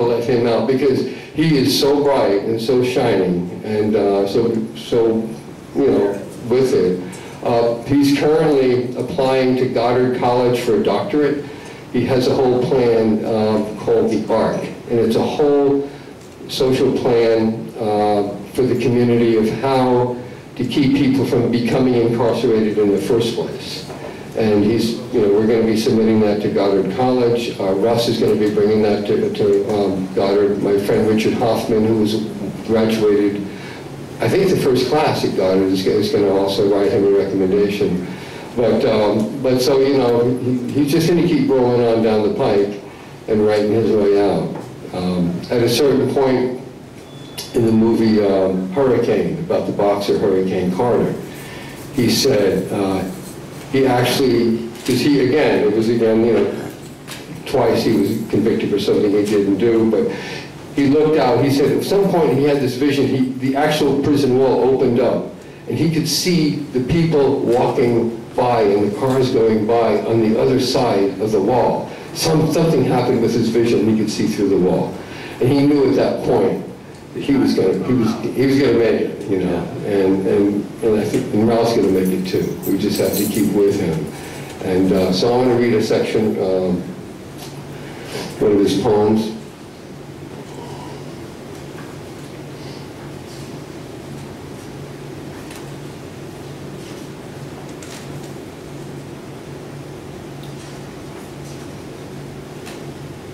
to let him out because he is so bright and so shining and so with it. He's currently applying to Goddard College for a doctorate. He has a whole plan called the ARC, and it's a whole social plan for the community of how to keep people from becoming incarcerated in the first place. And we're going to be submitting that to Goddard College. Russ is going to be bringing that to Goddard. My friend Richard Hoffman, who was graduated, I think the first class at Goddard, is going to also write him a recommendation. But so, he's just going to keep rolling on down the pike and writing his way out. At a certain point in the movie Hurricane, about the boxer Hurricane Carter, he said, he actually, because twice he was convicted for something he didn't do, but he looked out, he said at some point he had this vision, the actual prison wall opened up, and he could see the people walking by and the cars going by on the other side of the wall. Something happened with his vision, he could see through the wall. And he knew at that point that he was going to make it, and I think Ralph's going to make it too. We just have to keep with him. And so I'm going to read a section, one of his poems.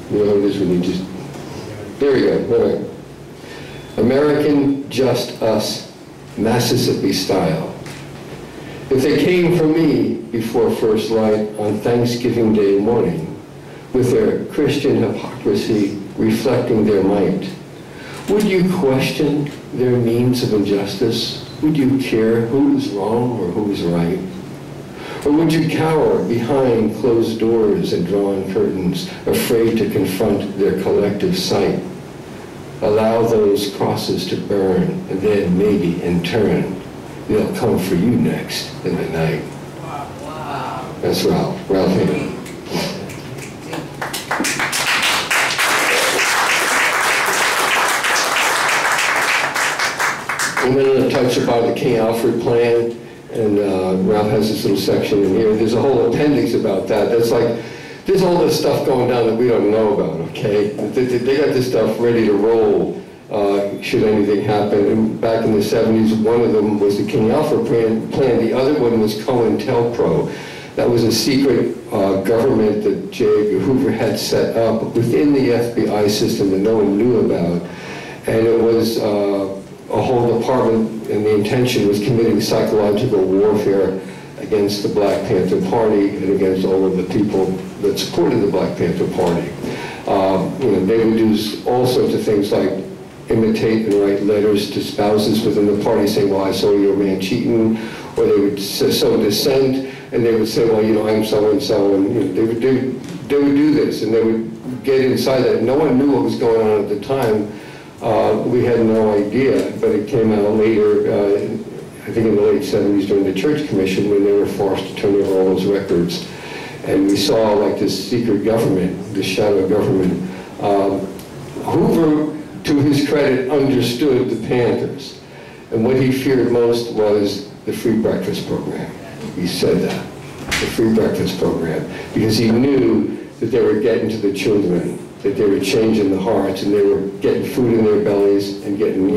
You know, this when you just, there we go, all right. American just us, Mississippi style. If they came for me before first light on Thanksgiving Day morning, with their Christian hypocrisy reflecting their might, would you question their means of injustice? Would you care who is wrong or who is right? Or would you cower behind closed doors and drawn curtains, afraid to confront their collective sight? Allow those crosses to burn, and then maybe in turn, they'll come for you next in the night. Wow. That's Ralph Hamm. I'm going to touch upon the King Alfred plan. And Ralph has this little section in here. There's a whole appendix about that. That's like, there's all this stuff going down that we don't know about, okay? They got this stuff ready to roll should anything happen. And back in the 70s, one of them was the King Alfred plan. The other one was COINTELPRO. That was a secret government that J. Edgar Hoover had set up within the FBI system that no one knew about. And it was a whole department, and the intention was committing psychological warfare against the Black Panther Party and against all of the people that supported the Black Panther Party. They would do all sorts of things like imitate and write letters to spouses within the party saying, well, I saw your man cheating, or they would sow dissent, and they would say, well, I'm so-and-so, and they would do this, and they would get inside that. No one knew what was going on at the time. We had no idea, but it came out later, I think in the late 70s during the Church Commission when they were forced to turn over all those records. And we saw like this secret government, this shadow government. Hoover, to his credit, understood the Panthers. And what he feared most was the free breakfast program. He said that, the free breakfast program, because he knew that they were getting to the children, that they were changing the hearts, and they were getting food in their bellies and getting,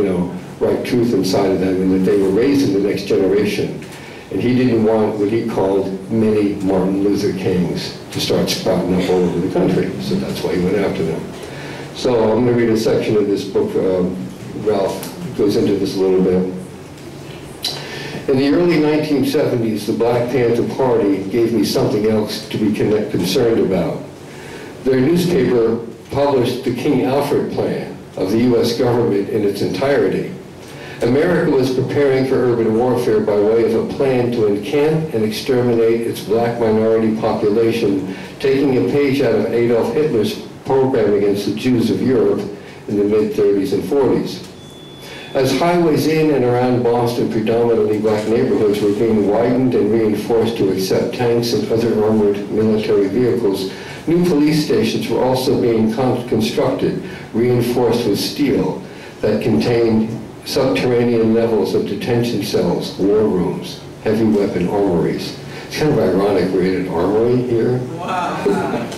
right truth inside of them, and that they were raising the next generation. And he didn't want what he called many Martin Luther Kings to start sprouting up all over the country. So that's why he went after them. So I'm going to read a section of this book. Ralph goes into this a little bit. In the early 1970s, the Black Panther Party gave me something else to be concerned about. Their newspaper published the King Alfred plan of the U.S. government in its entirety. America was preparing for urban warfare by way of a plan to encamp and exterminate its black minority population, taking a page out of Adolf Hitler's program against the Jews of Europe in the mid-30s and 40s. As highways in and around Boston, predominantly black neighborhoods, were being widened and reinforced to accept tanks and other armored military vehicles, New police stations were also being constructed, reinforced with steel, that contained subterranean levels of detention cells, war rooms, heavy weapon armories. It's kind of ironic we're in an armory here. Wow.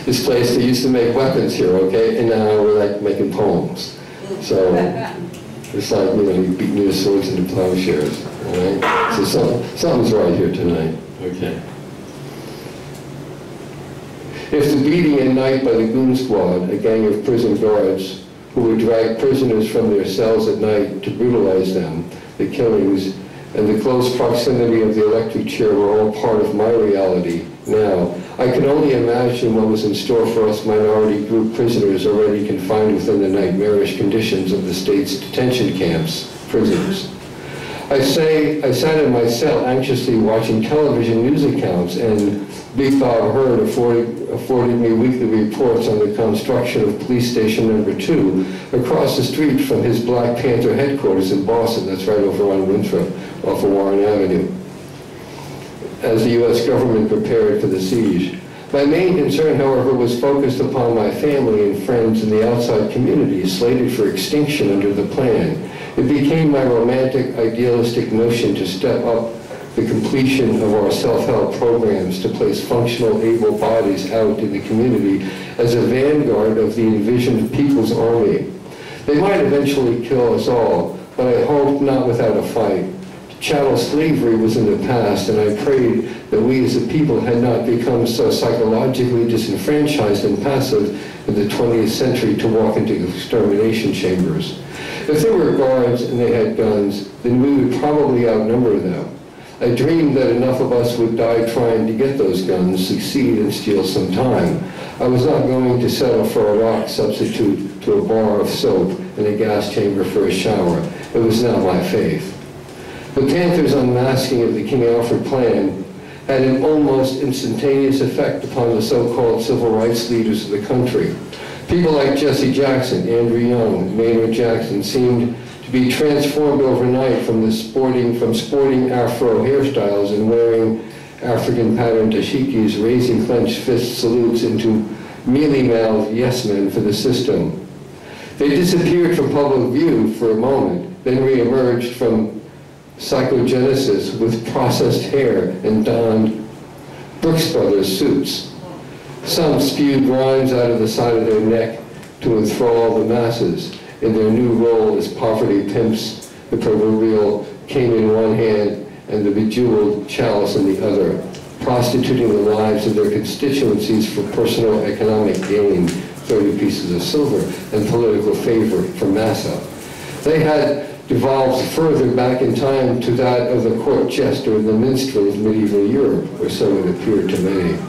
This place, they used to make weapons here, okay? And now we're like making poems. So it's like, you know, you beat your swords into plowshares, all right? So something's right here tonight, okay? If the beating at night by the goon squad, a gang of prison guards who would drag prisoners from their cells at night to brutalize them, the killings, and the close proximity of the electric chair were all part of my reality now, I can only imagine what was in store for us minority group prisoners already confined within the nightmarish conditions of the state's detention camps, prisons. I sat in my cell anxiously watching television news accounts, and Big Bob Hurd afforded me weekly reports on the construction of police station number 2 across the street from his Black Panther headquarters in Boston. That's right over on Winthrop, off of Warren Avenue, as the U.S. government prepared for the siege. My main concern, however, was focused upon my family and friends in the outside community slated for extinction under the plan. It became my romantic, idealistic notion to step up the completion of our self-help programs to place functional, able bodies out in the community as a vanguard of the envisioned People's Army. They might eventually kill us all, but I hoped not without a fight. Chattel slavery was in the past, and I prayed that we as a people had not become so psychologically disenfranchised and passive in the 20th century to walk into extermination chambers. If there were guards and they had guns, then we would probably outnumber them. I dreamed that enough of us would die trying to get those guns, succeed, and steal some time. I was not going to settle for a rock substitute to a bar of soap and a gas chamber for a shower. It was not my faith. The Panthers' unmasking of the King Alfred Plan had an almost instantaneous effect upon the so-called civil rights leaders of the country. People like Jesse Jackson, Andrew Young, Maynard Jackson seemed to be transformed overnight from sporting Afro hairstyles and wearing African patterned dashikis, raising clenched fist salutes into mealy-mouthed yes-men for the system. They disappeared from public view for a moment, then re-emerged from psychogenesis with processed hair and donned Brooks Brothers suits. Some spewed rhymes out of the side of their neck to enthrall the masses in their new role as poverty pimps, the proverbial cane in one hand and the bejeweled chalice in the other, prostituting the lives of their constituencies for personal economic gain, 30 pieces of silver, and political favor for massa. They had devolved further back in time to that of the court jester and the minstrel of medieval Europe, or so it appeared to me.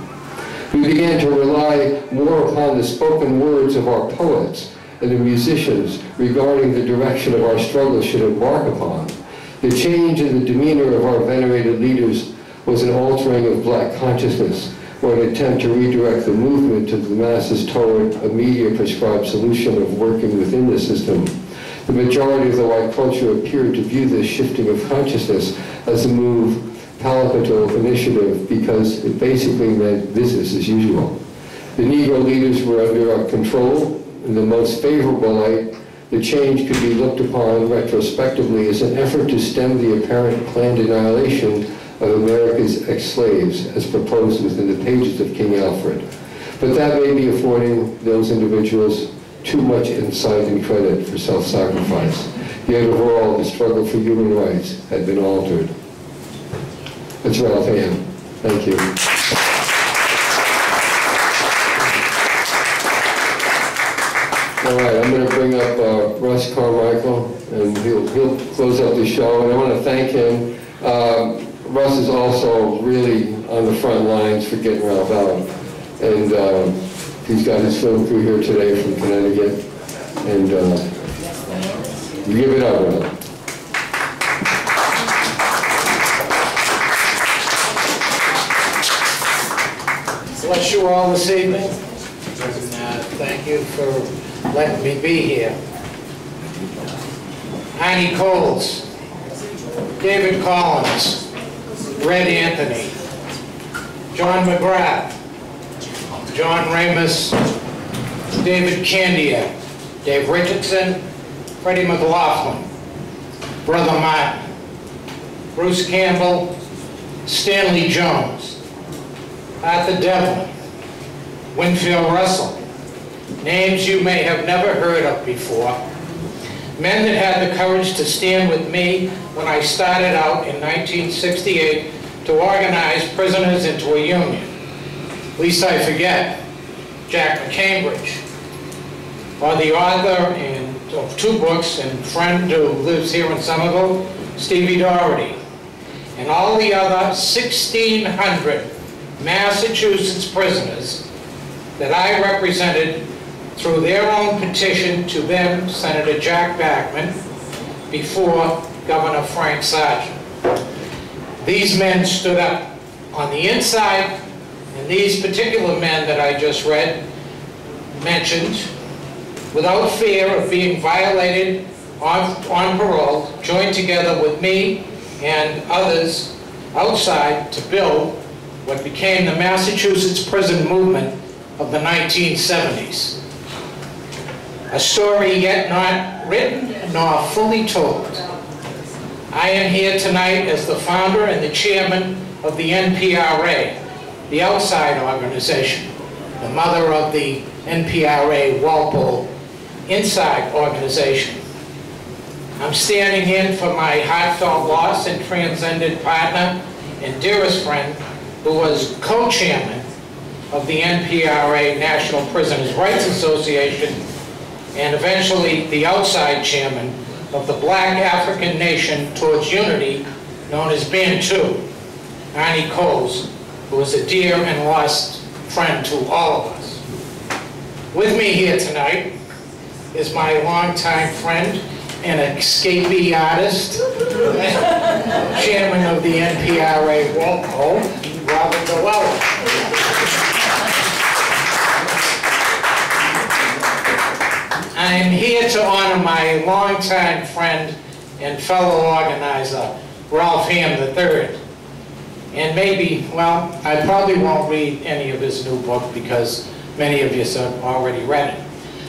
We began to rely more upon the spoken words of our poets and the musicians regarding the direction of our struggle should embark upon. The change in the demeanor of our venerated leaders was an altering of black consciousness, or an attempt to redirect the movement of the masses toward a media-prescribed solution of working within the system. The majority of the white culture appeared to view this shifting of consciousness as a move palpable initiative because it basically meant business as usual. The Negro leaders were under our control. In the most favorable light, the change could be looked upon retrospectively as an effort to stem the apparent planned annihilation of America's ex-slaves as proposed within the pages of King Alfred. But that may be affording those individuals too much insight and credit for self-sacrifice. Yet overall, the struggle for human rights had been altered. That's Ralph Hamm. Thank you. All right, I'm going to bring up Russ Carmichael, and he'll close out the show. And I want to thank him. Russ is also really on the front lines for getting Ralph out. And he's got his film crew here today from Connecticut. And give it up, Ralph. Bless you all this evening, and thank you for letting me be here. Annie Coles, David Collins, Red Anthony, John McGrath, John Ramus, David Candia, Dave Richardson, Freddie McLaughlin, Brother Martin, Bruce Campbell, Stanley Jones, Arthur Devlin, Winfield Russell, names you may have never heard of before, men that had the courage to stand with me when I started out in 1968 to organize prisoners into a union. Least I forget, Jack McCambridge, or the author of 2 books and friend who lives here in Somerville, Stevie Doherty, and all the other 1,600 Massachusetts prisoners that I represented through their own petition to then Senator Jack Bachman before Governor Frank Sargent. These men stood up on the inside, and these particular men that I just mentioned, without fear of being violated on parole, joined together with me and others outside to build what became the Massachusetts prison movement of the 1970s. A story yet not written nor fully told. I am here tonight as the founder and the chairman of the NPRA, the outside organization, the mother of the NPRA Walpole inside organization. I'm standing in for my heartfelt loss and transcendent partner and dearest friend, who was co-chairman of the NPRA National Prisoners' Rights Association, and eventually the outside chairman of the Black African Nation Towards Unity, known as Bantu, Arnie Coles, who was a dear and lost friend to all of us. With me here tonight is my longtime friend and escapee artist, chairman of the NPRA Walpole, Robert Dowell. I'm here to honor my longtime friend and fellow organizer, Ralph Hamm III. And maybe, well, I probably won't read any of his new book because many of you have already read it.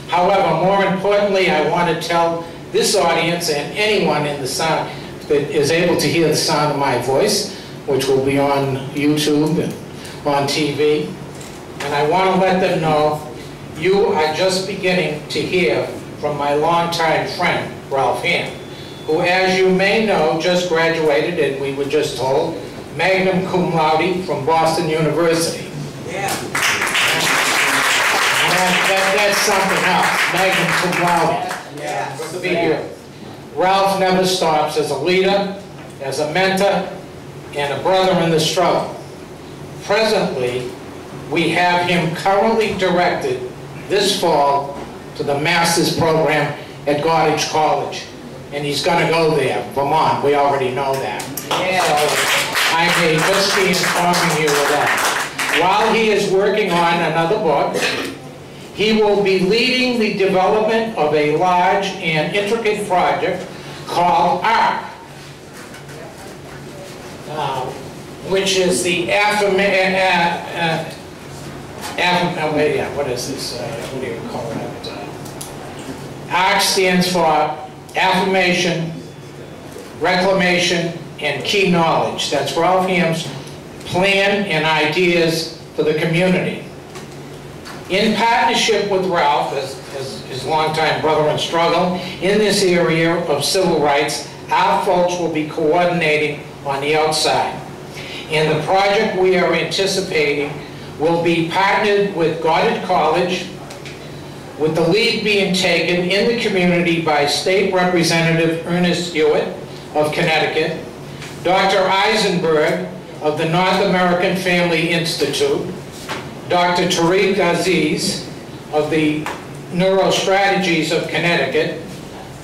However, more importantly, I want to tell this audience and anyone in the sound that is able to hear the sound of my voice, which will be on YouTube and on TV, and I want to let them know you are just beginning to hear from my longtime friend, Ralph Hamm, who, as you may know, just graduated, and we were just told, magna cum laude from Boston University. Yeah. That's something else, magna cum laude. Yeah. Good to be here. Ralph never stops as a leader, as a mentor, and a brother in the struggle. Presently, we have him currently directed this fall to the master's program at Goddard College. And he's going to go there, Vermont. We already know that. Yeah. So I may just be informing you of that. While he is working on another book, he will be leading the development of a large and intricate project called ARC, which is the what is this? What do you call it? ARC stands for Affirmation, Reclamation, and Key Knowledge. That's Ralph Hamm's plan and ideas for the community. In partnership with Ralph, as his longtime brother in struggle, in this area of civil rights, our folks will be coordinating on the outside. And the project we are anticipating will be partnered with Goddard College, with the lead being taken in the community by State Representative Ernest Hewitt of Connecticut, Dr. Eisenberg of the North American Family Institute, Dr. Tariq Aziz of the Neurostrategies of Connecticut,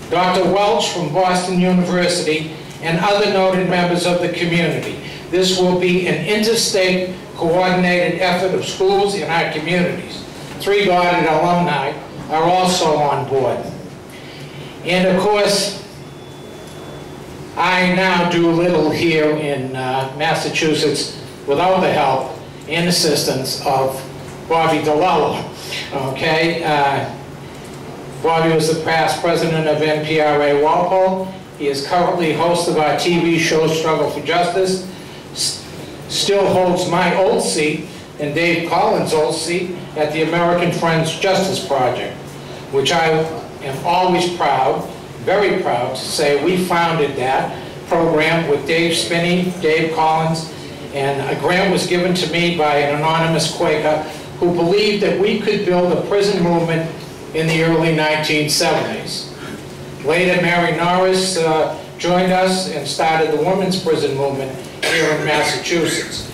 Dr. Welch from Boston University, and other noted members of the community. This will be an interstate coordinated effort of schools in our communities. 3 Goddard alumni are also on board. And of course, I now do little here in Massachusetts without the help and assistance of Bobby DeLello, okay? Bobby was the past president of NPRA Walpole. He is currently host of our TV show Struggle for Justice, still holds my old seat and Dave Collins' old seat at the American Friends Justice Project, which I am always proud, very proud to say we founded that program with Dave Spinney, Dave Collins, and a grant was given to me by an anonymous Quaker who believed that we could build a prison movement in the early 1970s. Later, Mary Norris joined us and started the women's prison movement here in Massachusetts.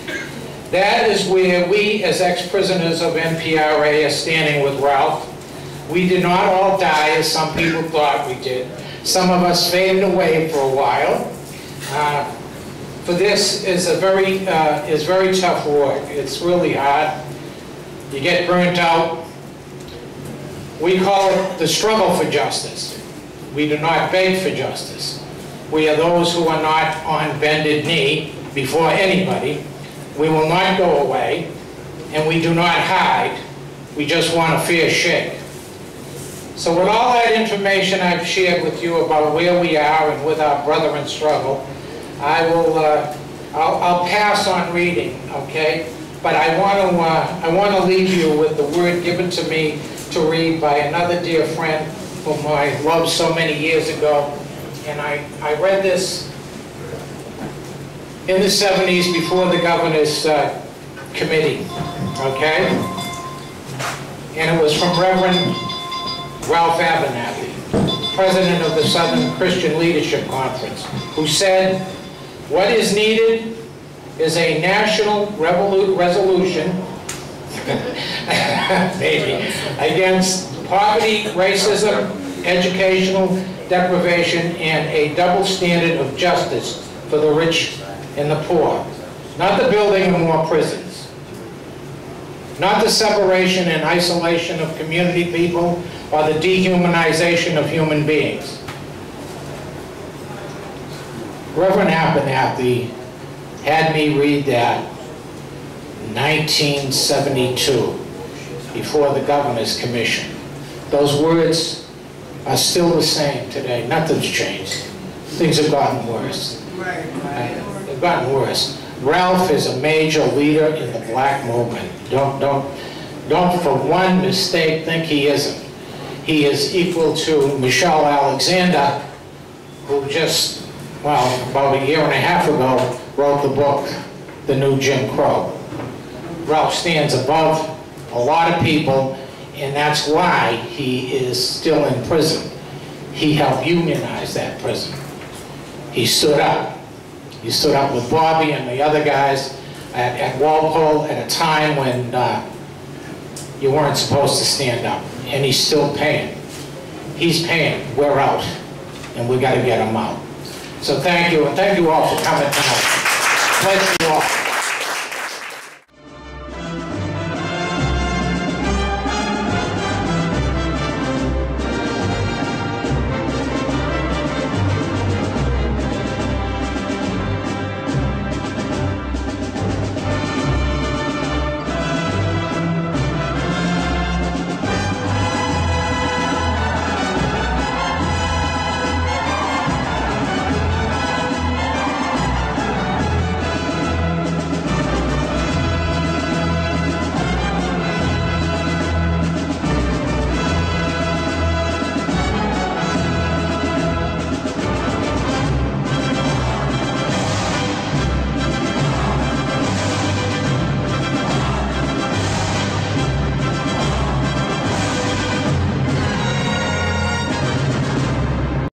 That is where we, as ex-prisoners of NPRA, are standing with Ralph. We did not all die, as some people thought we did. Some of us faded away for a while. For this is very tough work. It's really hard. You get burnt out. We call it the struggle for justice. We do not beg for justice. We are those who are not on bended knee before anybody. We will not go away, and we do not hide. We just want a fair shake. So with all that information I've shared with you about where we are and with our brethren struggle, I'll pass on reading, okay? But I want to leave you with the word given to me to read by another dear friend whom I loved so many years ago. And I read this in the 70s before the governor's committee, okay? And it was from Reverend Ralph Abernathy, president of the Southern Christian Leadership Conference, who said, "What is needed is a national resolution maybe, against poverty, racism, educational deprivation, and a double standard of justice for the rich and the poor. Not the building of more prisons. Not the separation and isolation of community people or the dehumanization of human beings." Reverend Abernathy had me read that in 1972 before the Governor's Commission. Those words are still the same today. Nothing's changed. Things have gotten worse. They've gotten worse. Ralph is a major leader in the black movement. Don't for one mistake think he isn't. He is equal to Michelle Alexander, who just, well, about a year and a half ago, wrote the book, The New Jim Crow. Ralph stands above a lot of people, and that's why he is still in prison. He helped unionize that prison. He stood up. He stood up with Bobby and the other guys at Walpole at a time when you weren't supposed to stand up. And he's still paying. He's paying. We're out. And we got to get him out. So thank you, and thank you all for coming tonight. Bless you all.